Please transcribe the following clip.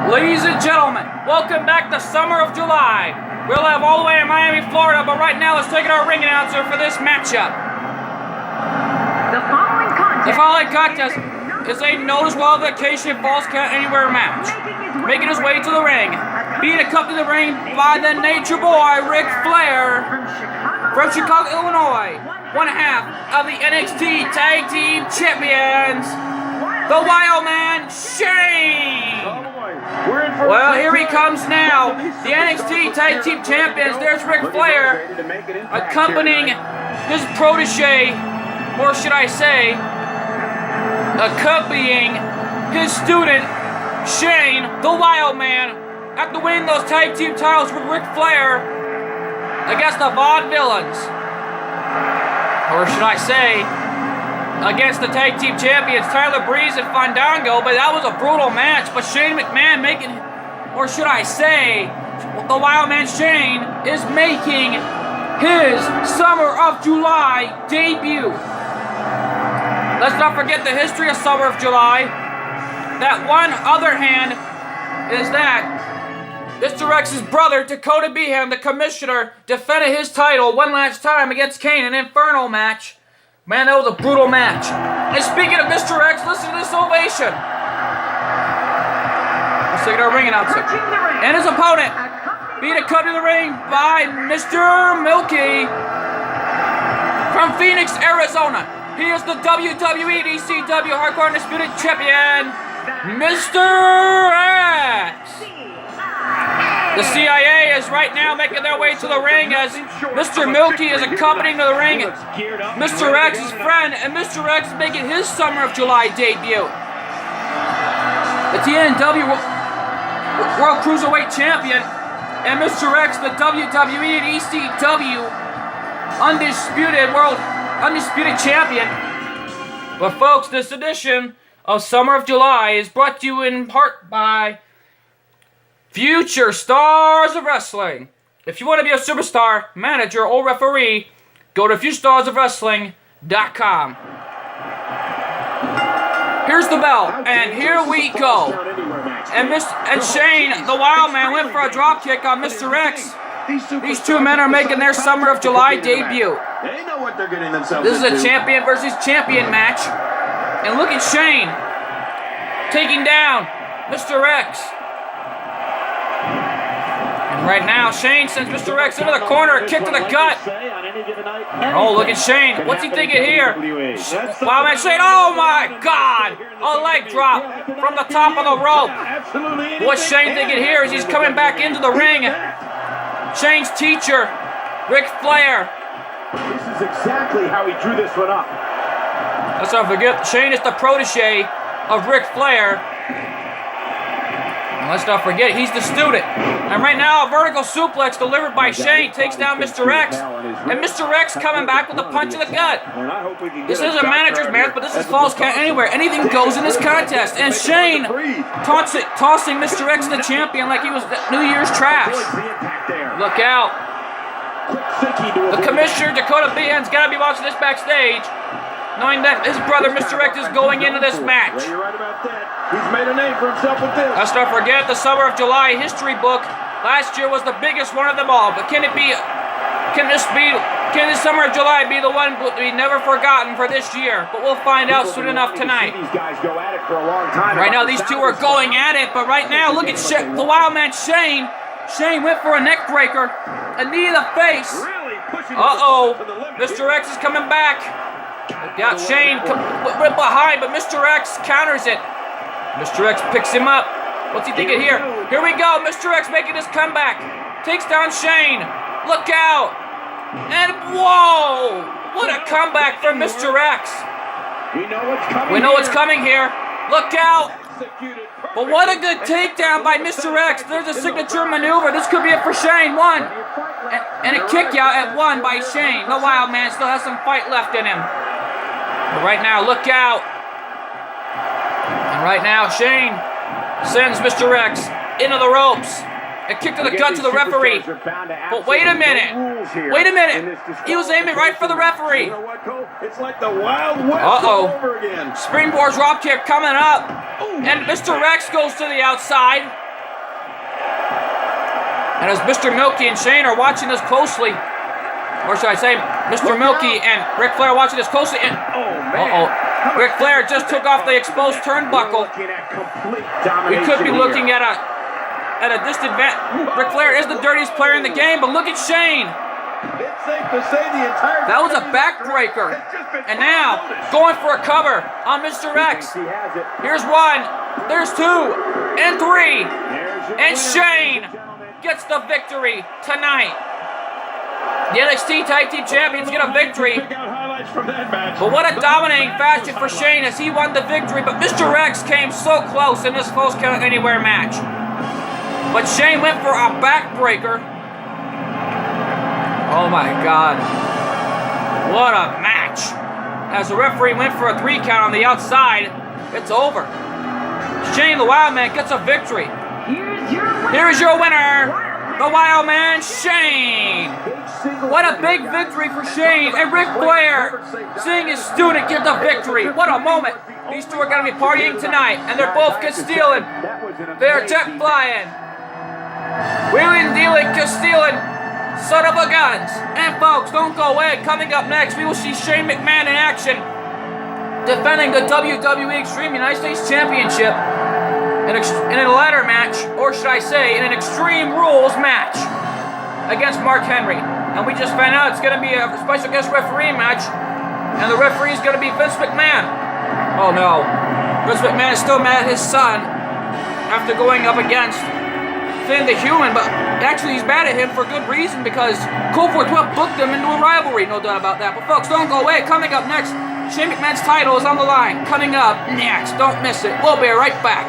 Ladies and gentlemen, welcome back to Summer of July. We're live all the way in Miami, Florida, but right now let's take it our ring announcer for this matchup. The following contest is a no disqualification false count anywhere match. Making his way to the ring, being accompanied to the ring by the Nature Boy, Ric Flair, from Chicago, Illinois, one half of the NXT Tag Team Champions, the Wild Man, Shane. Well, here he comes now. The NXT Tag Team Champions. There's Ric Flair accompanying his protege, or should I say, accompanying his student, Shane, the Wild Man, after winning those tag team titles with Ric Flair against the Vaudevillains. Or should I say, against the tag team champions, Tyler Breeze and Fandango, but that was a brutal match. But Shane McMahon making, or should I say, the Wild Man Shane is making his Summer of July debut. Let's not forget the history of Summer of July. That one other hand is that Mr. X's brother, Dakota Behan, the commissioner, defended his title one last time against Kane in an Inferno match. Man, that was a brutal match. And speaking of Mr. X, listen to this ovation. Let's take our ring announcer. And his opponent, being accompanied to the ring by Mr. Milky from Phoenix, Arizona. He is the WWE ECW Hardcore Undisputed Champion, Mr. X. The CIA is right now making their way to the ring as Mr. Milky is accompanying to the ring Mr. X's friend, and Mr. X is making his Summer of July debut. The TNW World Cruiserweight Champion and Mr. X, the WWE and ECW Undisputed Champion. But folks, this edition of Summer of July is brought to you in part by Future Stars of Wrestling. If you want to be a superstar, manager, or referee, go to FutureStarsOfWrestling.com. Here's the bell, and here we go. And Shane, the Wild Man, went for a drop kick on Mr. X. These two men are making their Summer of July debut. This is a champion versus champion match. And look at Shane taking down Mr. X. Right now, Shane sends Mr. X into the corner, a kick to the gut. Oh, look at Shane. What's he thinking here? Wild Man Shane, oh my God! A leg drop from the top of the rope. What's Shane thinking here as he's coming back into the ring? Shane's teacher, Ric Flair. This is exactly how he drew this one up. Let's not forget, Shane is the protege of Ric Flair. And let's not forget, he's the student. And right now, a vertical suplex delivered by Shane takes down Mr. X. And Mr. X coming back with a punch in the gut. This is a manager's match, but this is falls count anywhere. Anything goes in this contest. And Shane tossing Mr. X the champion like he was New Year's trash. Look out. The commissioner, Dakota Behan's got to be watching this backstage, knowing that his brother, Mr. X, is going into this match. Yeah, you're right about that. He's made a name for himself with this. Let's not forget the Summer of July history book. Last year was the biggest one of them all. But can this Summer of July be the one to be never forgotten for this year? But we'll find out soon enough tonight. These guys go at it for a long time. Right now, these two are going at it. But right now, look at the Wild Man Shane. Shane went for a neck breaker, a knee to the face. Uh-oh, Mr. X is coming back. Got Shane right behind, but Mr. X counters it. Mr. X picks him up. What's he thinking here? Here we go. Mr. X making his comeback. Takes down Shane. Look out. And whoa! What a comeback from Mr. X. We know what's coming here. Look out. But what a good takedown by Mr. X. There's a signature maneuver. This could be it for Shane. One. And a kick out at one by Shane. The Wild Man still has some fight left in him. But right now, look out. And right now, Shane sends Mr. X into the ropes. A kick to the gut to the referee. But wait a minute. Wait a minute. He was aiming right for the referee. It's like the Wild West Uh-oh. over again. Springboard drop kick coming up. And Mr. X goes to the outside. And as Mr. Milky and Shane are watching this closely, or should I say, Mr. Milky and Ric Flair are watching this closely, and Ric Flair just took off the exposed turnbuckle. We could be looking at a disadvantage. Ric Flair is the dirtiest player in the game, but look at Shane. That was a backbreaker. And now, going for a cover on Mr. X. Here's one, there's two, and three. And Shane gets the victory tonight. The NXT Tag Team Champions get a victory. But what a dominating fashion for Shane as he won the victory. But Mr. X came so close in this Close Count Anywhere match. But Shane went for a backbreaker. Oh my God. What a match. As the referee went for a 3 count on the outside, it's over. Shane the Wild Man gets a victory. Here's your winner, the Wild Man, Shane. What a big victory for Shane. And Ric Flair seeing his student get the victory. What a moment. These two are going to be partying tonight, and they're both Castillan. They're jet flying. Wheeling, dealing, Castillan. Son of a guns. And folks, don't go away. Coming up next, we will see Shane McMahon in action, defending the WWE Extreme United States Championship in a ladder match, or should I say, in an Extreme Rules match against Mark Henry. And we just found out it's going to be a special guest referee match, and the referee is going to be Vince McMahon. Oh no. Vince McMahon is still mad at his son after going up against Finn the Human, but actually he's mad at him for good reason, because Cole Forth booked them into a rivalry, no doubt about that. But folks, don't go away. Coming up next, Shane McMahon's title is on the line. Coming up next, don't miss it. We'll be right back.